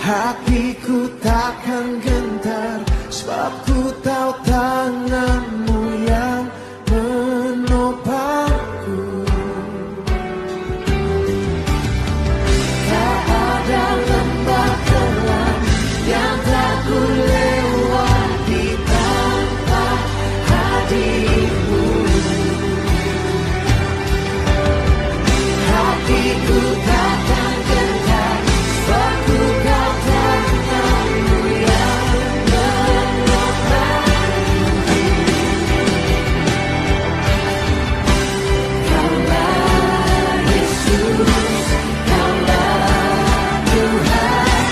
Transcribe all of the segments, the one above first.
Hatiku takkan gentar, sebab ku tahu tanganmu yang menopangku. Tak ada lembah kelam yang tak ku lewati tanpa hadirmu. Hatiku takkan gentar, sebab ku tahu tanganmu yang menopangku. Kaulah Yesus, Kaulah Tuhan,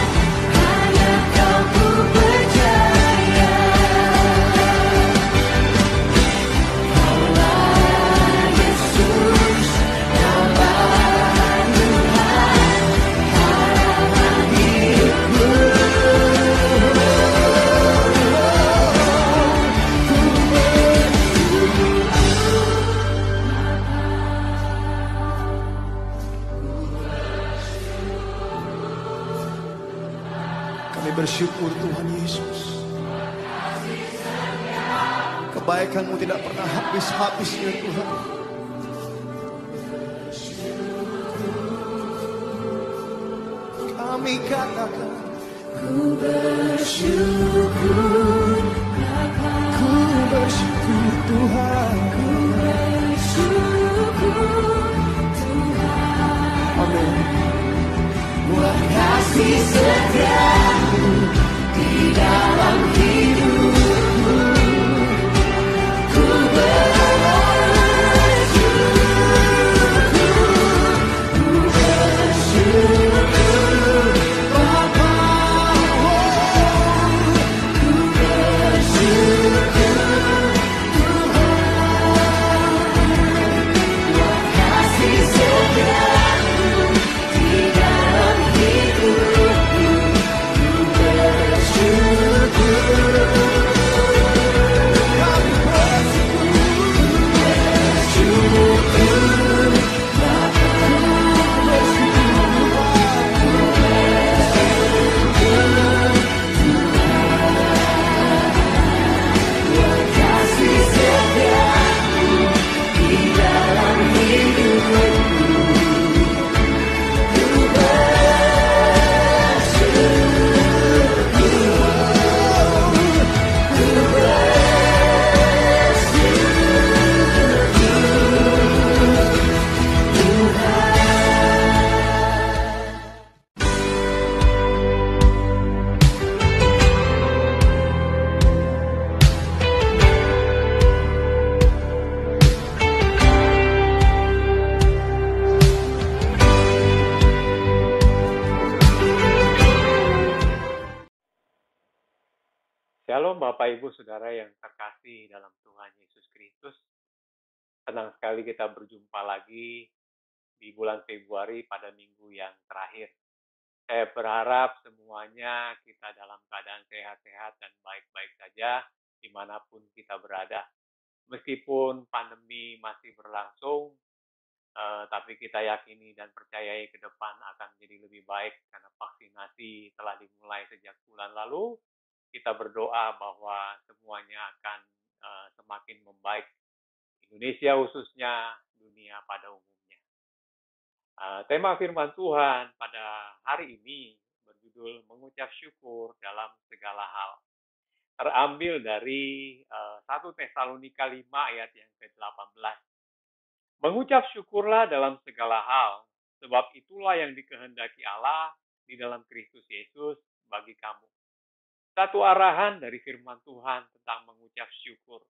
hanya Kau ku percaya. Kaulah Yesus, Kaulah Tuhan, harapan hidupku. Kami bersyukur Tuhan Yesus. Kebaikan-Mu tidak pernah habis-habis ya Tuhan. Kami katakan Ku bersyukur Bapa, ku bersyukur Tuhan. ku bersyukur Tuhan, Amin. buat kasih setia-Mu di dalam hidupku. Ku bersyukur Bapa, ku bersyukur Tuhan, buat kasih setia-Mu di dalam hidupku. Shalom Bapak Ibu Saudara yang terkasih dalam Tuhan Yesus Kristus. Senang sekali kita berjumpa lagi di bulan Februari pada minggu yang terakhir. Saya berharap semuanya kita dalam keadaan sehat-sehat dan baik-baik saja dimanapun kita berada. Meskipun pandemi masih berlangsung, tapi kita yakini dan percayai ke depan akan menjadi lebih baik karena vaksinasi telah dimulai sejak bulan lalu. Kita berdoa bahwa semuanya akan semakin membaik. Indonesia khususnya, dunia pada umumnya. Tema firman Tuhan pada hari ini berjudul mengucap syukur dalam segala hal. Terambil dari 1 Tesalonika 5 ayat yang ke-18. Mengucap syukurlah dalam segala hal, sebab itulah yang dikehendaki Allah di dalam Kristus Yesus bagi kamu. Satu arahan dari firman Tuhan tentang mengucap syukur.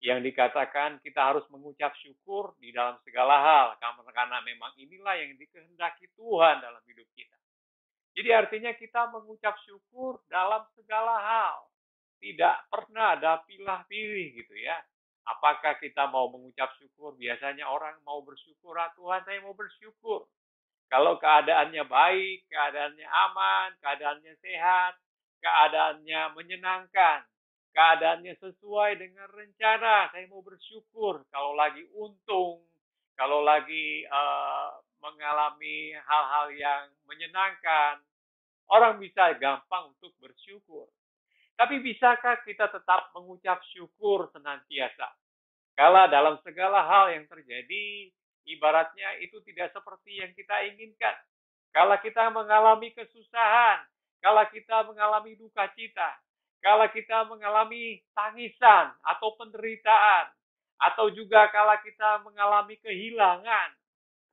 Yang dikatakan kita harus mengucap syukur di dalam segala hal. Karena memang inilah yang dikehendaki Tuhan dalam hidup kita. Jadi artinya kita mengucap syukur dalam segala hal. Tidak pernah ada pilih-pilih gitu ya. Apakah kita mau mengucap syukur? Biasanya orang mau bersyukur, Tuhan saya mau bersyukur. Kalau keadaannya baik, keadaannya aman, keadaannya sehat, keadaannya menyenangkan, keadaannya sesuai dengan rencana, saya mau bersyukur. Kalau lagi untung, kalau lagi mengalami hal-hal yang menyenangkan, orang bisa gampang untuk bersyukur. Tapi bisakah kita tetap mengucap syukur senantiasa? Kalau dalam segala hal yang terjadi, ibaratnya itu tidak seperti yang kita inginkan. Kalau kita mengalami kesusahan, kalau kita mengalami duka cita, kalau kita mengalami tangisan atau penderitaan, atau juga kalau kita mengalami kehilangan,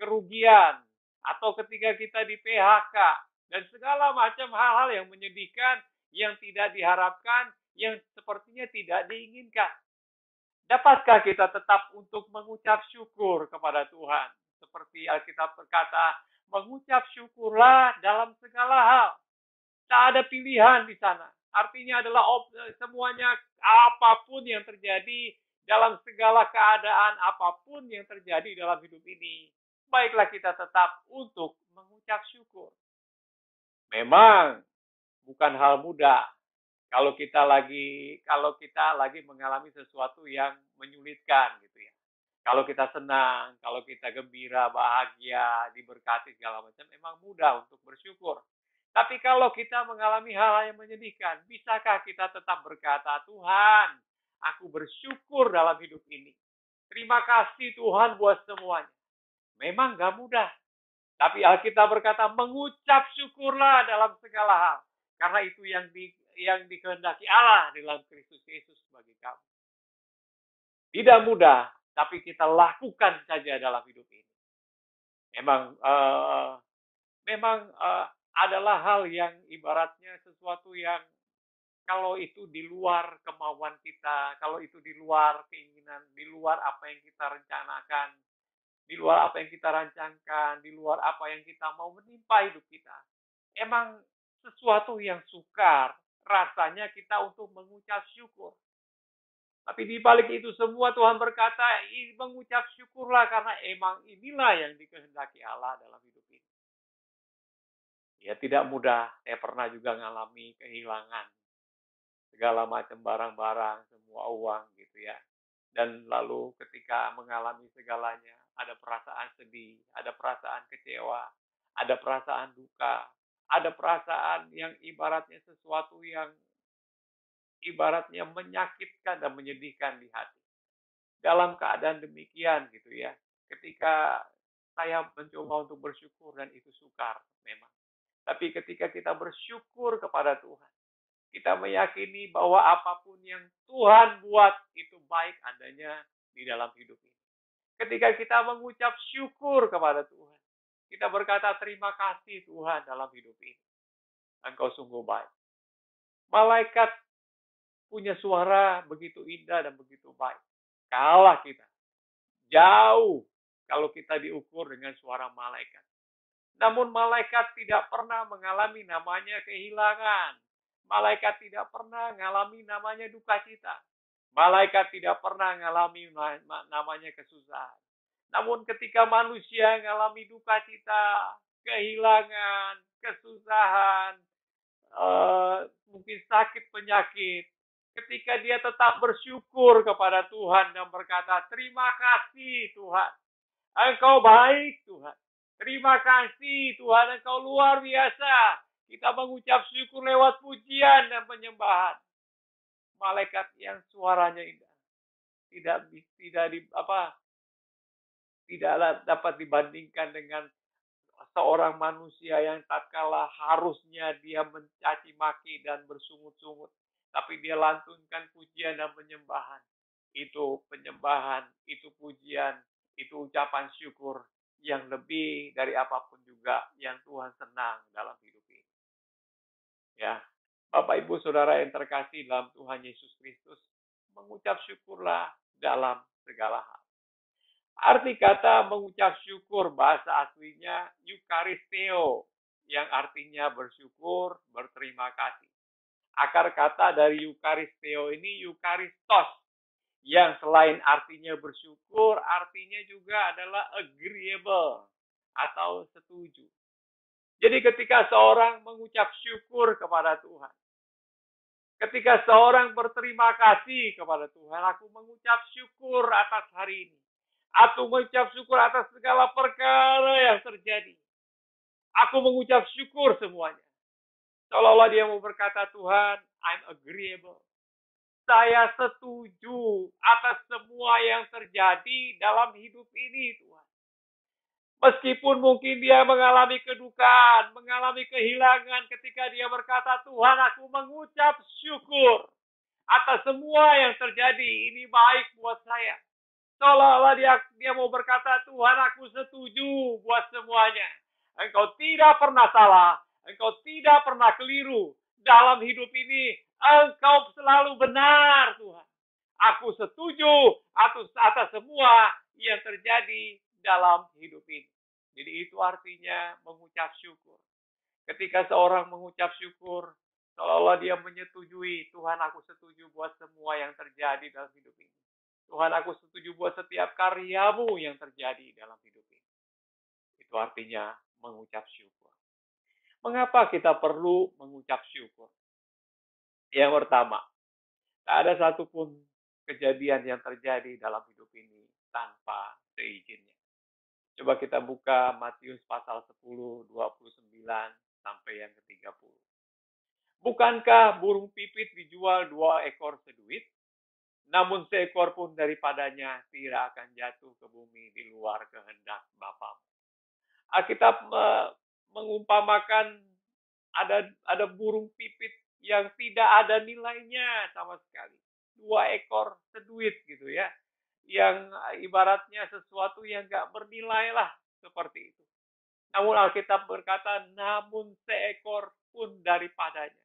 kerugian, atau ketika kita di PHK, dan segala macam hal-hal yang menyedihkan, yang tidak diharapkan, yang sepertinya tidak diinginkan. Dapatkah kita tetap untuk mengucap syukur kepada Tuhan? Seperti Alkitab berkata, mengucap syukurlah dalam segala hal. Tak ada pilihan di sana. Artinya adalah semuanya apapun yang terjadi dalam segala keadaan, apapun yang terjadi dalam hidup ini. Baiklah kita tetap untuk mengucap syukur. Memang bukan hal mudah. Kalau kita lagi mengalami sesuatu yang menyulitkan gitu ya. Kalau kita senang, kalau kita gembira, bahagia, diberkati segala macam, memang mudah untuk bersyukur. Tapi kalau kita mengalami hal yang menyedihkan, bisakah kita tetap berkata, Tuhan, aku bersyukur dalam hidup ini. Terima kasih Tuhan buat semuanya. Memang gak mudah. Tapi Alkitab berkata, mengucap syukurlah dalam segala hal. Karena itu yang dikehendaki Allah dalam Kristus Yesus bagi kamu. Tidak mudah, tapi kita lakukan saja dalam hidup ini. Memang adalah hal yang ibaratnya sesuatu yang kalau itu di luar kemauan kita, kalau itu di luar keinginan, di luar apa yang kita rencanakan, di luar apa yang kita rancangkan, di luar apa yang kita mau menimpa hidup kita. Emang sesuatu yang sukar rasanya kita untuk mengucap syukur. Tapi di balik itu semua Tuhan berkata, mengucap syukurlah karena emang inilah yang dikehendaki Allah dalam hidup ini. Ya tidak mudah, saya pernah juga mengalami kehilangan segala macam barang-barang, semua uang gitu ya. Dan lalu ketika mengalami segalanya, ada perasaan sedih, ada perasaan kecewa, ada perasaan duka, ada perasaan yang ibaratnya sesuatu yang ibaratnya menyakitkan dan menyedihkan di hati. Dalam keadaan demikian gitu ya, ketika saya mencoba untuk bersyukur dan itu sukar memang. Tapi ketika kita bersyukur kepada Tuhan, kita meyakini bahwa apapun yang Tuhan buat itu baik adanya di dalam hidup ini. Ketika kita mengucap syukur kepada Tuhan, kita berkata terima kasih Tuhan dalam hidup ini. Engkau sungguh baik. Malaikat punya suara begitu indah dan begitu baik. Kalah kita. Jauh kalau kita diukur dengan suara malaikat. Namun malaikat tidak pernah mengalami namanya kehilangan. Malaikat tidak pernah mengalami namanya duka cita. Malaikat tidak pernah mengalami namanya kesusahan. Namun ketika manusia mengalami duka cita, kehilangan, kesusahan, mungkin sakit penyakit, ketika dia tetap bersyukur kepada Tuhan dan berkata, terima kasih Tuhan, Engkau baik Tuhan. Terima kasih Tuhan, Engkau luar biasa. Kita mengucap syukur lewat pujian dan penyembahan. Malaikat yang suaranya indah tidak dapat dibandingkan dengan seorang manusia yang tatkala harusnya dia mencaci maki dan bersungut-sungut, tapi dia lantunkan pujian dan penyembahan. Itu penyembahan, itu pujian, itu ucapan syukur yang lebih dari apapun juga yang Tuhan senang dalam hidup ini. Ya, Bapak Ibu Saudara yang terkasih dalam Tuhan Yesus Kristus, mengucap syukurlah dalam segala hal. Arti kata mengucap syukur bahasa aslinya Eucharisteo, yang artinya bersyukur, berterima kasih. Akar kata dari Eucharisteo ini Eucharistos, yang selain artinya bersyukur, artinya juga adalah agreeable atau setuju. Jadi ketika seorang mengucap syukur kepada Tuhan, ketika seorang berterima kasih kepada Tuhan, aku mengucap syukur atas hari ini. Aku mengucap syukur atas segala perkara yang terjadi. Aku mengucap syukur semuanya. Seolah-olah dia mau berkata, Tuhan, I'm agreeable. Saya setuju atas semua yang terjadi dalam hidup ini, Tuhan. Meskipun mungkin dia mengalami kedukaan, mengalami kehilangan ketika dia berkata, Tuhan, aku mengucap syukur atas semua yang terjadi. Ini baik buat saya. Seolah-olah dia mau berkata, Tuhan, aku setuju buat semuanya. Engkau tidak pernah salah. Engkau tidak pernah keliru. Dalam hidup ini, Engkau selalu benar, Tuhan. Aku setuju atas semua yang terjadi dalam hidup ini. Jadi itu artinya mengucap syukur. Ketika seorang mengucap syukur, seolah-olah dia menyetujui, Tuhan, aku setuju buat semua yang terjadi dalam hidup ini. Tuhan, aku setuju buat setiap karyamu yang terjadi dalam hidup ini. Itu artinya mengucap syukur. Mengapa kita perlu mengucap syukur? Yang pertama, tak ada satupun kejadian yang terjadi dalam hidup ini tanpa seizinnya. Coba kita buka Matius pasal 10, 29 sampai yang ke-30. Bukankah burung pipit dijual 2 ekor seduit? Namun seekor pun daripadanya tidak akan jatuh ke bumi di luar kehendak Bapamu. Alkitab mengumpamakan ada burung pipit yang tidak ada nilainya sama sekali. 2 ekor seduit gitu ya. Yang ibaratnya sesuatu yang gak bernilai lah seperti itu. Namun Alkitab berkata, namun seekor pun daripadanya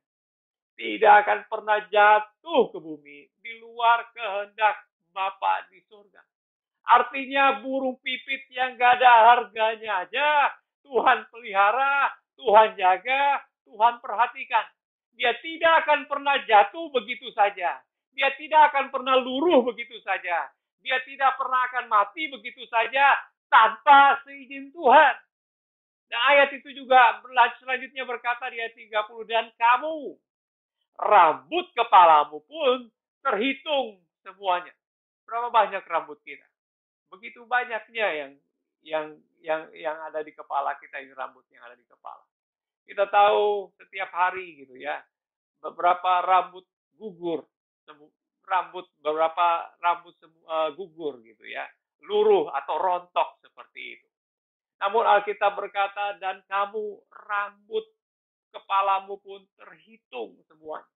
tidak akan pernah jatuh ke bumi di luar kehendak Bapa di surga. Artinya burung pipit yang gak ada harganya aja Tuhan pelihara, Tuhan jaga, Tuhan perhatikan. Dia tidak akan pernah jatuh begitu saja. Dia tidak akan pernah luruh begitu saja. Dia tidak pernah akan mati begitu saja tanpa seizin Tuhan. Dan ayat itu juga selanjutnya berkata di ayat 30, dan kamu, rambut kepalamu pun terhitung semuanya. Berapa banyak rambut kita? Begitu banyaknya yang ada di kepala kita, ini rambut yang ada di kepala. Kita tahu setiap hari gitu ya, beberapa rambut gugur, beberapa rambut gugur gitu ya, luruh atau rontok seperti itu. Namun Alkitab berkata, dan kamu rambut kepalamu pun terhitung semuanya.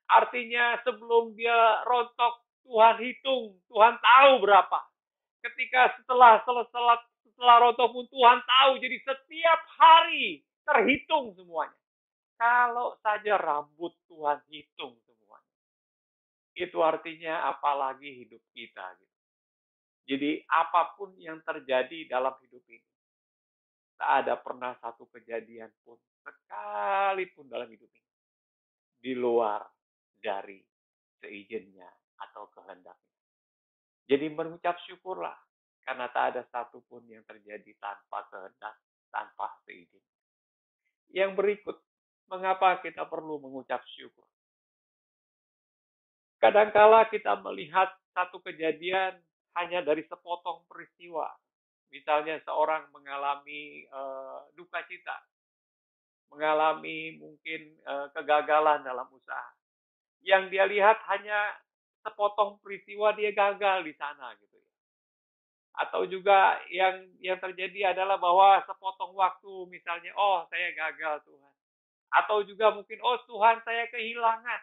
Artinya sebelum dia rontok, Tuhan hitung, Tuhan tahu berapa. Ketika setelah rontok pun Tuhan tahu, jadi setiap hari terhitung semuanya. Kalau saja rambut Tuhan hitung semuanya, itu artinya apalagi hidup kita. Gitu. Jadi apapun yang terjadi dalam hidup ini, tak ada pernah satu kejadian pun, sekalipun dalam hidup ini, di luar dari seizinnya atau kehendaknya. Jadi mengucap syukurlah, karena tak ada satupun yang terjadi tanpa kehendak, tanpa seizin. Yang berikut, mengapa kita perlu mengucap syukur? Kadangkala kita melihat satu kejadian hanya dari sepotong peristiwa. Misalnya seorang mengalami duka cita, mengalami mungkin kegagalan dalam usaha. Yang dia lihat hanya sepotong peristiwa dia gagal di sana gitu ya. Atau juga yang terjadi adalah bahwa sepotong waktu misalnya, oh saya gagal Tuhan. Atau juga mungkin, oh Tuhan saya kehilangan.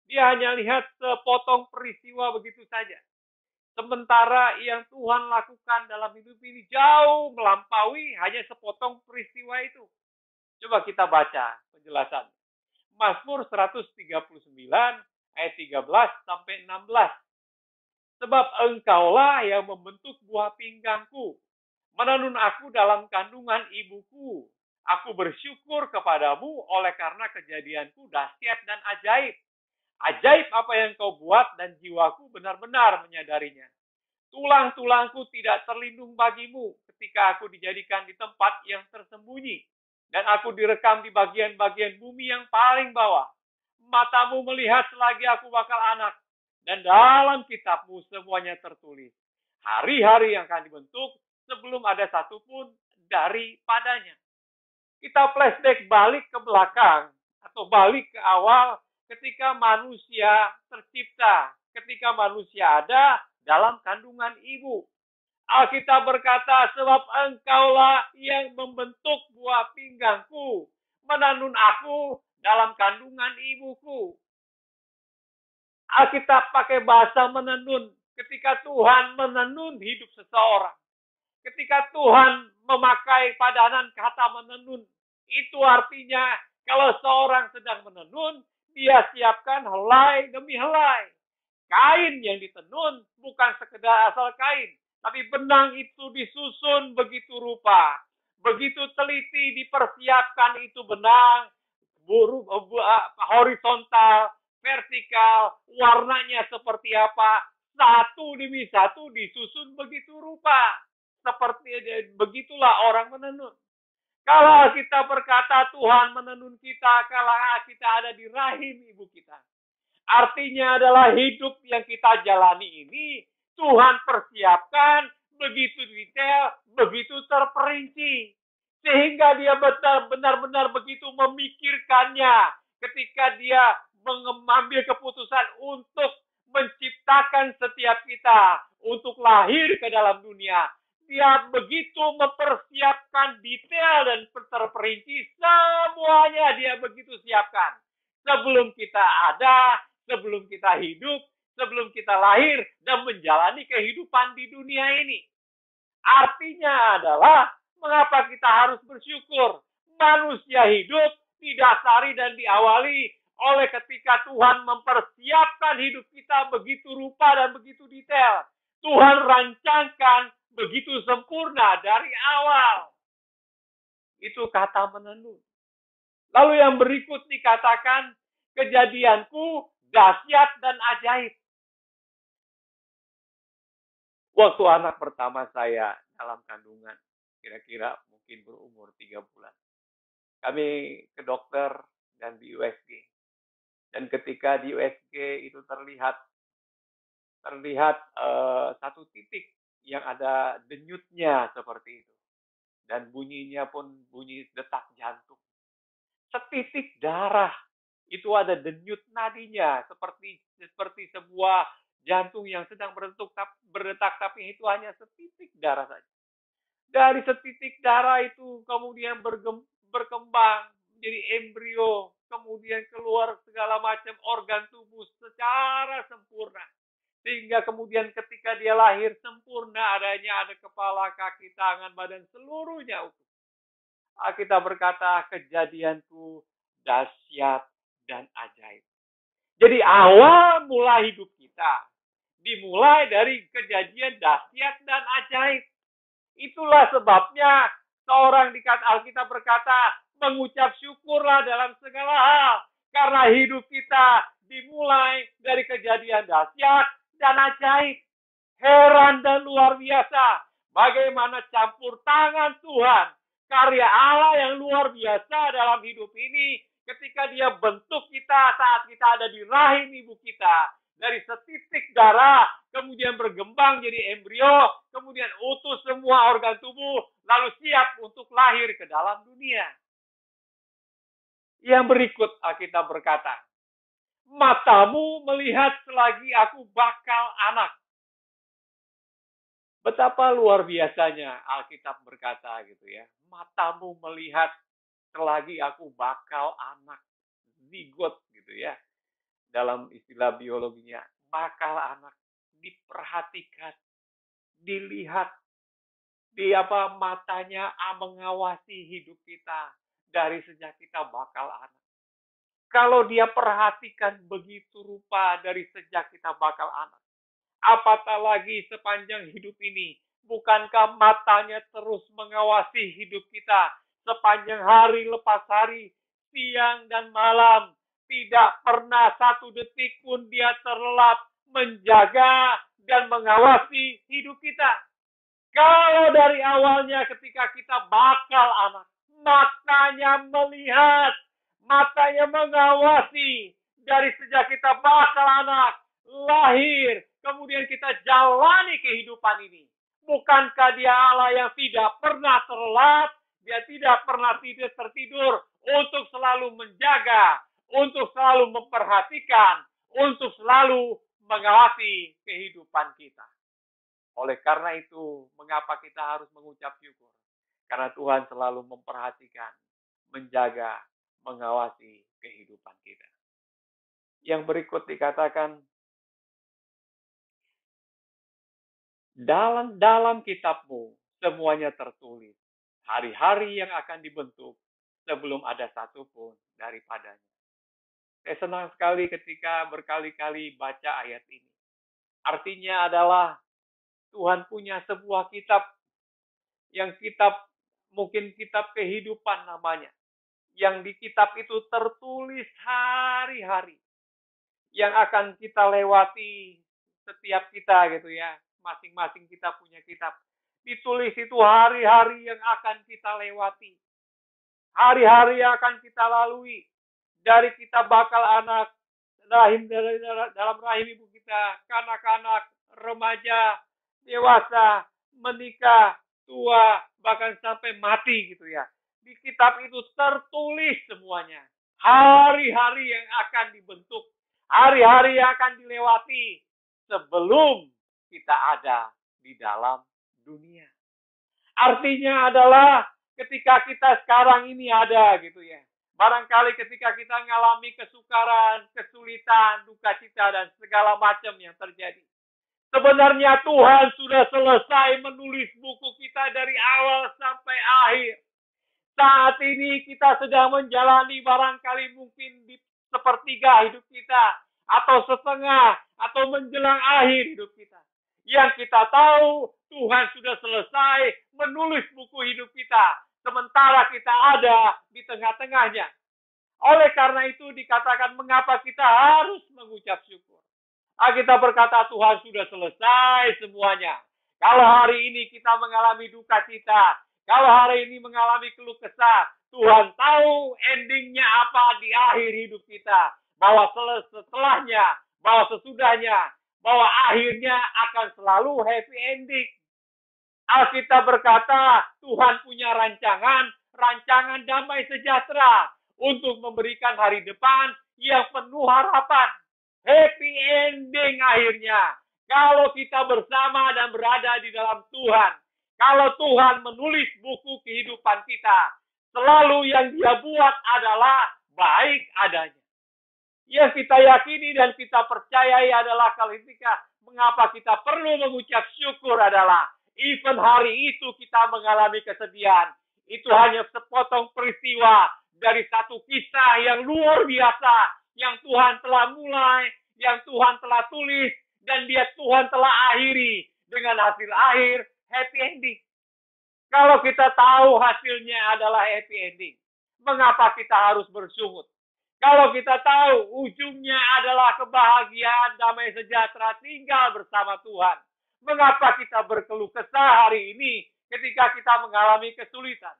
Dia hanya lihat sepotong peristiwa begitu saja. Sementara yang Tuhan lakukan dalam hidup ini jauh melampaui hanya sepotong peristiwa itu. Coba kita baca penjelasan. Mazmur 139 ayat 13 sampai 16. Sebab engkaulah yang membentuk buah pinggangku, menenun aku dalam kandungan ibuku. Aku bersyukur kepadamu oleh karena kejadianku dahsyat dan ajaib. Ajaib apa yang kau buat dan jiwaku benar-benar menyadarinya. Tulang-tulangku tidak terlindung bagimu ketika aku dijadikan di tempat yang tersembunyi. Dan aku direkam di bagian-bagian bumi yang paling bawah. Matamu melihat selagi aku bakal anak. Dan dalam kitabmu semuanya tertulis. Hari-hari yang akan dibentuk sebelum ada satupun daripadanya. Kita flashback balik ke belakang atau balik ke awal ketika manusia tercipta, ketika manusia ada dalam kandungan ibu. Alkitab berkata, sebab engkaulah yang membentuk buah pinggangku, menenun aku dalam kandungan ibuku. Alkitab pakai bahasa menenun ketika Tuhan menenun hidup seseorang. Ketika Tuhan memakai padanan kata menenun, itu artinya kalau seorang sedang menenun, dia siapkan helai demi helai. Kain yang ditenun bukan sekedar asal kain, tapi benang itu disusun begitu rupa. Begitu teliti dipersiapkan itu benang, horizontal, vertikal, warnanya seperti apa, satu demi satu disusun begitu rupa. Seperti begitulah orang menenun. Kalau kita berkata Tuhan menenun kita, kalau kita ada di rahim ibu kita. Artinya adalah hidup yang kita jalani ini, Tuhan persiapkan begitu detail, begitu terperinci. Sehingga dia benar-benar begitu memikirkannya ketika dia mengambil keputusan untuk menciptakan setiap kita untuk lahir ke dalam dunia. Dia begitu mempersiapkan detail dan terperinci, semuanya dia begitu siapkan. Sebelum kita ada, sebelum kita hidup, sebelum kita lahir dan menjalani kehidupan di dunia ini. Artinya adalah, mengapa kita harus bersyukur? Manusia hidup didasari dan diawali oleh ketika Tuhan mempersiapkan hidup kita begitu rupa dan begitu detail. Tuhan rancangkan begitu sempurna dari awal. Itu kata menenun. Lalu yang berikut dikatakan, kejadianku dahsyat dan ajaib. Waktu anak pertama saya dalam kandungan, kira-kira mungkin berumur 3 bulan. Kami ke dokter dan di USG. Dan ketika di USG itu terlihat satu titik yang ada denyutnya seperti itu. Dan bunyinya pun bunyi detak jantung. Setitik darah itu ada denyut nadinya seperti sebuah jantung yang sedang berdetak tapi itu hanya setitik darah saja. Dari setitik darah itu kemudian berkembang menjadi embrio, kemudian keluar segala macam organ tubuh secara sempurna. Sehingga kemudian ketika dia lahir sempurna adanya, ada kepala, kaki, tangan, badan, seluruhnya utuh. Kita berkata kejadianku dahsyat dan ajaib. Jadi awal mula hidup kita dimulai dari kejadian dahsyat dan ajaib. Itulah sebabnya seorang di Alkitab berkata, mengucap syukurlah dalam segala hal. Karena hidup kita dimulai dari kejadian dahsyat dan ajaib. Heran dan luar biasa. Bagaimana campur tangan Tuhan. Karya Allah yang luar biasa dalam hidup ini. Ketika dia bentuk kita saat kita ada di rahim ibu kita. Dari setitik darah, kemudian berkembang jadi embrio, kemudian utuh semua organ tubuh, lalu siap untuk lahir ke dalam dunia. Yang berikut Alkitab berkata, matamu melihat selagi aku bakal anak. Betapa luar biasanya Alkitab berkata gitu ya. Matamu melihat selagi aku bakal anak. Zigot gitu ya. Dalam istilah biologinya, bakal anak. Diperhatikan, dilihat. Matanya mengawasi hidup kita dari sejak kita bakal anak. Kalau dia perhatikan begitu rupa dari sejak kita bakal anak. Apatah lagi sepanjang hidup ini. Bukankah matanya terus mengawasi hidup kita sepanjang hari lepas hari, siang dan malam. Tidak pernah satu detik pun dia terlelap menjaga dan mengawasi hidup kita. Kalau dari awalnya ketika kita bakal anak, matanya melihat, matanya mengawasi dari sejak kita bakal anak, lahir, kemudian kita jalani kehidupan ini. Bukankah dia Allah yang tidak pernah terlelap, dia tidak pernah tertidur untuk selalu menjaga, untuk selalu memperhatikan, untuk selalu mengawasi kehidupan kita. Oleh karena itu, mengapa kita harus mengucap syukur? Karena Tuhan selalu memperhatikan, menjaga, mengawasi kehidupan kita. Yang berikut dikatakan, dalam kitabmu semuanya tertulis. Hari-hari yang akan dibentuk sebelum ada satupun daripadanya. Saya senang sekali ketika berkali-kali baca ayat ini. Artinya adalah Tuhan punya sebuah kitab, yang mungkin kitab kehidupan namanya. Yang di kitab itu tertulis hari-hari. Yang akan kita lewati setiap kita gitu ya. Masing-masing kita punya kitab. Ditulis itu hari-hari yang akan kita lewati. Hari-hari yang akan kita lalui. Dari kita bakal anak, dalam rahim ibu kita, kanak-kanak, remaja, dewasa, menikah, tua, bahkan sampai mati gitu ya. Di kitab itu tertulis semuanya. Hari-hari yang akan dibentuk. Hari-hari yang akan dilewati sebelum kita ada di dalam dunia. Artinya adalah ketika kita sekarang ini ada gitu ya. Barangkali ketika kita mengalami kesukaran, kesulitan, duka cita, dan segala macam yang terjadi. Sebenarnya Tuhan sudah selesai menulis buku kita dari awal sampai akhir. Saat ini kita sedang menjalani barangkali mungkin di sepertiga hidup kita. Atau setengah, atau menjelang akhir hidup kita. Yang kita tahu Tuhan sudah selesai menulis buku hidup kita. Sementara kita ada di tengah-tengahnya. Oleh karena itu dikatakan mengapa kita harus mengucap syukur. Kita berkata Tuhan sudah selesai semuanya. Kalau hari ini kita mengalami duka cita, kalau hari ini mengalami keluh kesah, Tuhan tahu endingnya apa di akhir hidup kita. Bahwa setelahnya, bahwa sesudahnya, bahwa akhirnya akan selalu happy ending. Alkitab berkata, Tuhan punya rancangan damai sejahtera untuk memberikan hari depan yang penuh harapan. Happy ending akhirnya. Kalau kita bersama dan berada di dalam Tuhan. Kalau Tuhan menulis buku kehidupan kita. Selalu yang dia buat adalah baik adanya. Yang kita yakini dan kita percayai adalah ketika mengapa kita perlu mengucap syukur adalah even hari itu kita mengalami kesedihan. Itu hanya sepotong peristiwa dari satu kisah yang luar biasa. Yang Tuhan telah mulai, yang Tuhan telah tulis, dan Tuhan telah akhiri dengan hasil akhir happy ending. Kalau kita tahu hasilnya adalah happy ending, mengapa kita harus bersungut? Kalau kita tahu ujungnya adalah kebahagiaan, damai sejahtera, tinggal bersama Tuhan. Mengapa kita berkeluh kesah hari ini ketika kita mengalami kesulitan?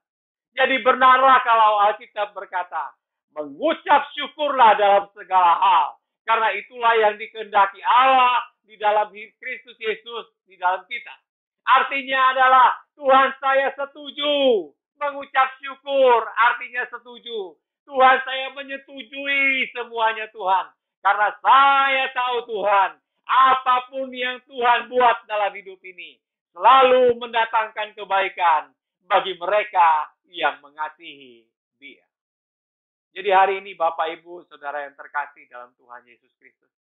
Jadi benarlah kalau Alkitab berkata, mengucap syukurlah dalam segala hal. Karena itulah yang dikehendaki Allah di dalam Kristus Yesus, di dalam kita. Artinya adalah, Tuhan saya setuju. Mengucap syukur artinya setuju. Tuhan saya menyetujui semuanya Tuhan. Karena saya tahu Tuhan, apapun yang Tuhan buat dalam hidup ini, selalu mendatangkan kebaikan bagi mereka yang mengasihi Dia. Jadi hari ini Bapak Ibu Saudara yang terkasih dalam Tuhan Yesus Kristus,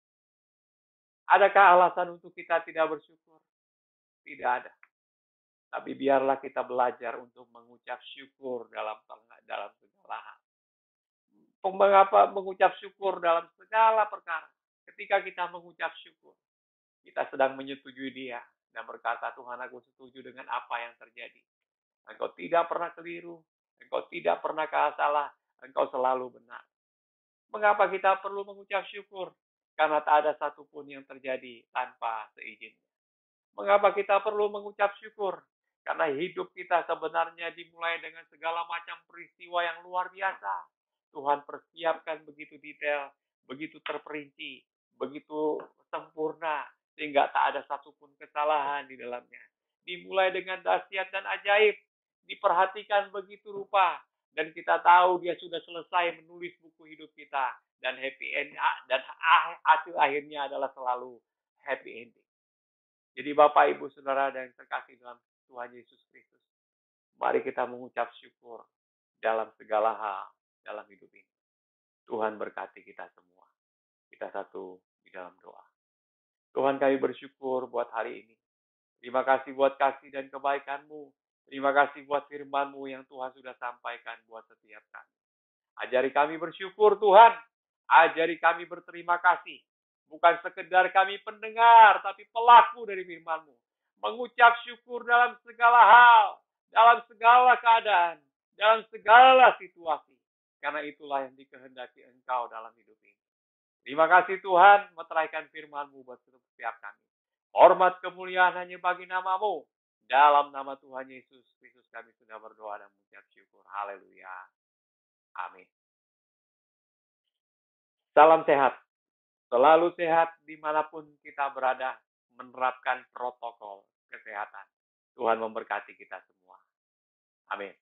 adakah alasan untuk kita tidak bersyukur? Tidak ada. Tapi biarlah kita belajar untuk mengucap syukur dalam segala hal. Mengapa mengucap syukur dalam segala perkara? Ketika kita mengucap syukur, kita sedang menyetujui Dia dan berkata, Tuhan aku setuju dengan apa yang terjadi. Engkau tidak pernah keliru, Engkau tidak pernah salah, Engkau selalu benar. Mengapa kita perlu mengucap syukur? Karena tak ada satupun yang terjadi tanpa seizinnya. Mengapa kita perlu mengucap syukur? Karena hidup kita sebenarnya dimulai dengan segala macam peristiwa yang luar biasa. Tuhan persiapkan begitu detail, begitu terperinci, begitu sempurna, sehingga tak ada satupun kesalahan di dalamnya. Dimulai dengan dahsyat dan ajaib, diperhatikan begitu rupa, dan kita tahu Dia sudah selesai menulis buku hidup kita, dan happy end, dan hasil akhirnya adalah selalu happy ending. Jadi Bapak, Ibu, Saudara yang terkasih dalam Tuhan Yesus Kristus, mari kita mengucap syukur dalam segala hal dalam hidup ini. Tuhan berkati kita semua. Kita satu di dalam doa. Tuhan, kami bersyukur buat hari ini. Terima kasih buat kasih dan kebaikan-Mu. Terima kasih buat firman-Mu yang Tuhan sudah sampaikan buat setiap kami. Ajari kami bersyukur Tuhan. Ajari kami berterima kasih. Bukan sekedar kami pendengar, tapi pelaku dari firman-Mu. Mengucap syukur dalam segala hal, dalam segala keadaan, dalam segala situasi. Karena itulah yang dikehendaki Engkau dalam hidup ini. Terima kasih Tuhan, meteraikan firman-Mu buat setiap kami. Hormat kemuliaan hanya bagi nama-Mu. Dalam nama Tuhan Yesus Kristus kami sudah berdoa dan mengucap syukur. Haleluya. Amin. Salam sehat. Selalu sehat dimanapun kita berada, menerapkan protokol kesehatan. Tuhan memberkati kita semua. Amin.